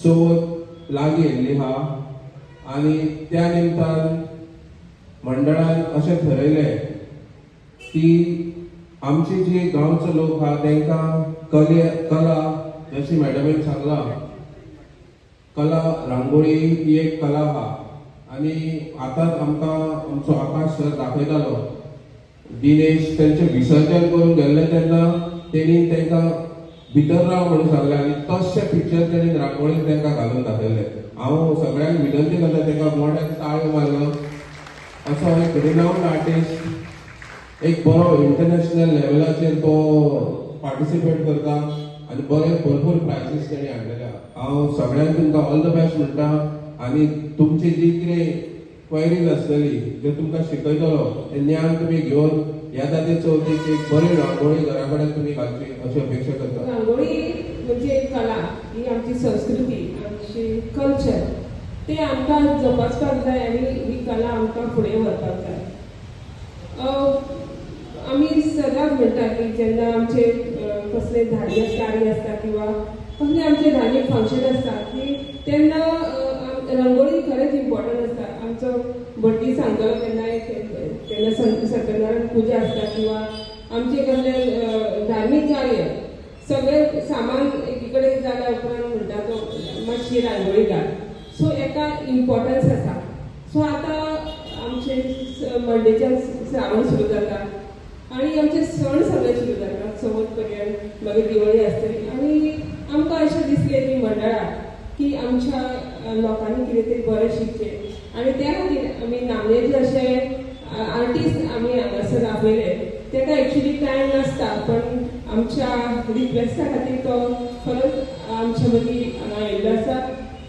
चवथ लागीं येयल्ली आहा आनी त्या निमतान मंडळान अशें ठरयलें की आमचे जे गांवचे लोक आहा तांकां कला जशी मॅडमीन सांगलां कला रांगोळी ही एक कला आहा आनी आतांच आमकां आमचो आकाश सर दाखयतालो दिनेश तेंचें विसर्जन करून गेल्ले तेन्ना तेणी तांकां भितर राव म्हणून सांगलें आनी तशें पिक्चर तेणी रांगोळीन तांकां घालून दाखयलें. हांव सगळ्यांक विनंती करता तांकां मोठ्यान ताळयो मारल्यो. असो एक रिनाउंड आर्टिस्ट एक बरो इंटरनॅशनल लेवलाचेर तो पार्टिसिपेट करता आनी बरे भरपूर प्रायजीस तेणी हाडलेले आहा. हांव सगळ्यांक तुमकां ऑल द बेस्ट म्हणटा आनी तुमची जी कितें क्वेरीज आसतली जे तुमकां शिकयतलो तें ज्ञान तुमी घेवन येता ते चवथीक एक बरी रांगोळी घरा कडेन तुमी घालची अशी अपेक्षा करता. रांगोळी म्हणजे कला ही आमची संस्कृती आमची कल्चर ते आमकां जोपासपाक जाय आनी ही कला आमकां फुडें व्हरपाक जाय. आमी सदांच म्हणटा की जेन्ना आमचे कसले धार्मीक कार्य आसता किंवा कसले आमचे धार्मीक फंक्शन आसता की तेन्ना रंगोळी खरेंच इम्पॉर्टंट आसता. आमचो बड्डी सांगतलो तेन्ना सत्यनारायण पुजा आसता किंवा आमचे कसले धार्मीक कार्य सगळे सामान एकी कडेन जाल्या उपरांत म्हणटा तो मातशी रांगोळी घाल. सो एका इम्पॉर्टन्स आसा. सो आतां आमचे मंडेच्यान श्रावण सुरू जाता आनी आमचे सण सगळे सुरू जाता चवथ पर्यंत मागीर दिवाळी आसतली आनी आमकां अशें दिसलें की मंडळाक की आमच्या लोकांनी कितें तरी बरें शिकचें आनी त्या खातीर आमी नामनेचे अशे आर्टिस्ट आमी हांगासर आपयले. ताका एक्चुली टायम नासता पण आमच्या रिक्वेस्टा खातीर तो खरोच आमच्या मदीं हांगा येयल्लो आसा.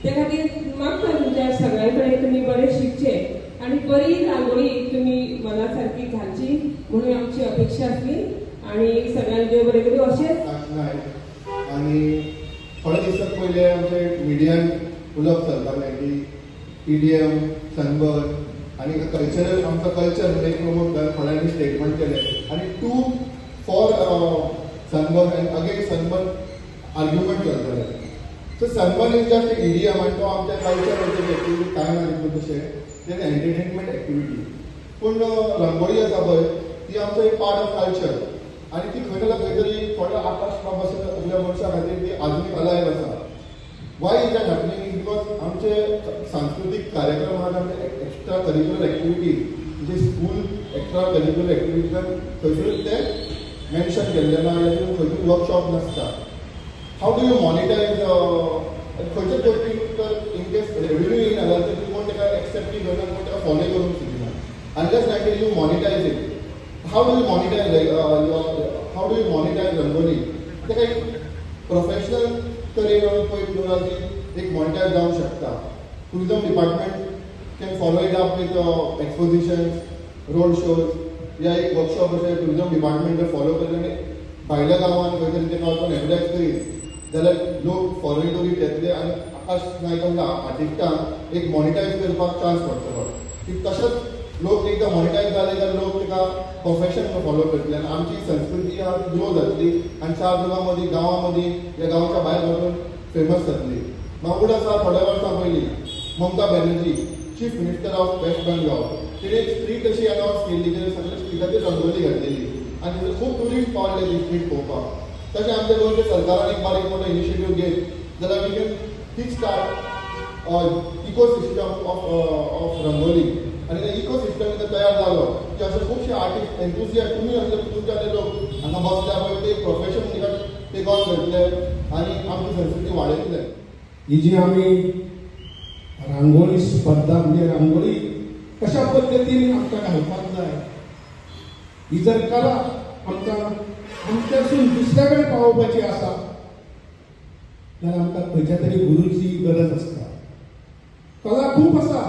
त्या खातीर मागता तुमच्या सगळ्यां कडेन तुमी बरें शिकचें आनी बरी रांगोळी तुमी मना सारकी घालची म्हणून आमची अपेक्षा आसली आनी सगळ्यांक देव बरें करूं अशेंच. आनी थोडे दिसां पयले आमचे मिडियान उलोवप चलतालें की EDM सनबर्न आनी कल्चरल आमचो कल्चर एक प्रमोट कर थोड्यांनी स्टेटमेंट केले आनी to for Sunburn and again Sunburn argument करताले. So Sunburn is just EDM आनी तो आमच्या कल्चर एक्टिविटी कांय ना तितून तशें तें एंटरटेनमेंट एक्टिविटी. पूण रंगोळी आसा पळय ती आमचो एक पार्ट ऑफ कल्चर आनी ती खंय ना खंय तरी थोड्या आकाश बाबाच्या मनशा खातीर ती आजुनी अलायव आसा. Y is that happening because आमचे सांस्कृतीक कार्यक्रम आहात आमचे एक्स्ट्रा करिक्युलर एक्टिविटीज म्हणजे स्कूल एक्स्ट्रा करिक्युलर एक्टिविटीजान खंयसरूच ते मेन्शन केल्ले ना या खंयतरी वर्कशॉप नासता. हाव डू यू मॉनिटायज खंयच्या गोष्टीक तर इनकेस रेव्हेन्यू येयना जाल्यार तरी कोण ताका एक्सेप्ट करना कोण ताका फॉलो करूंक शिकना अनलेस नायटील you monetize it. How do you monetize how do you monetize rangoli ताका एक प्रोफेशनल तरेन पळयत दवरात की एक मॉनिटायज जावंक शकता. Tourism department can follow it up with expositions road shows या एक वर्कशॉप अशें टुरिजम डिपार्टमेंट जर फॉलो केलें आनी भायल्या गांवांत खंय तरी तेका वचून एडवर्टायज करीत जाल्यार लोक फॉरेन टुरिस्ट येतले आनी आकाश नायक आमच्या आर्टिस्टांक एक मॉनिटायज करपाक चान्स पडटलो. तशेंच लोक एकदां मॉनिटायज जाले जाल्यार लोक ताका प्रोफेशन फॉलो करतले आनी आमची संस्कृती आहा ती ग्रो जातली आनी चार लोकां मदीं गांवां मदीं या गांवच्या भायर वचून फेमस जातली. मागूड आसा थोड्या वर्सां पयलीं Mamata Banerjee chief minister of West Bengal तिणें एक स्ट्रीट अशी अनावन्स केल्ली की सगळ्या स्ट्रीटाचेर रंगोली घातलेली आनी थंय खूब ट्युरिस्ट पावले ती स्ट्रीट पळोवपाक. तशें आमच्या गोंयच्या सरकारान एक बारीक मोठो इनिशिएटीव घेत जाल्यार we can kick start ecosystem of rangoli आनी ते इकोसिस्टम इथं तयार जालो की अशे खुबशे आर्टिस्ट एन्थुजियास्ट तुमी असले तुमच्यातले लोक हांगा बसल्या पळय ते प्रोफेशन तिका टेक ऑन करतले आनी आमची संस्कृती वाडयतले. ही जी आमी रांगोळी स्पर्धा म्हणजे रांगोळी कशा पद्दतीन आमकां घालपाक जाय ही जर कला आमकां आमच्यासून दुसऱ्या कडेन पावोवपाची आसा जाल्यार आमकां खंयच्या तरी गुरूची गरज आसता. कला खूब आसा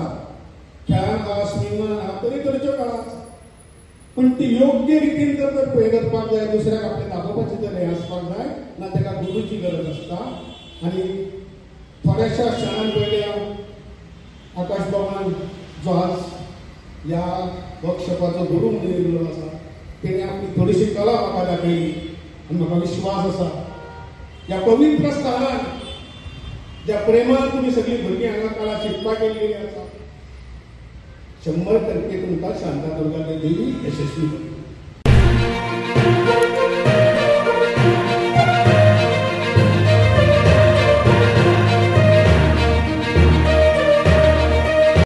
खेळान आहा स्विमान आहा तरेतरेच्यो कला आसा पण ती योग्य रितीन जर पळय करपाक जाय दुसऱ्याक आपले दाखोवपाचें जर हें आसपाक जाय ना ताका गुरूची गरज आसता. आनी थोड्याशा क्षणान पयल्या आकाश बाबान जो आज ह्या वर्कशॉपाचो गुरू म्हणून येयल्लो आसा तेणे आपली थोडीशी कला म्हाका दाखयली आनी म्हाका विश्वास आसा ह्या पवित्र स्थानार ज्या प्रेमान तुम्ही सगळी भुरगीं हांगा कला शिकपाक गेल्लीं आसा 100% तुमकां शांतादुर्गा देवी यशस्वी करता.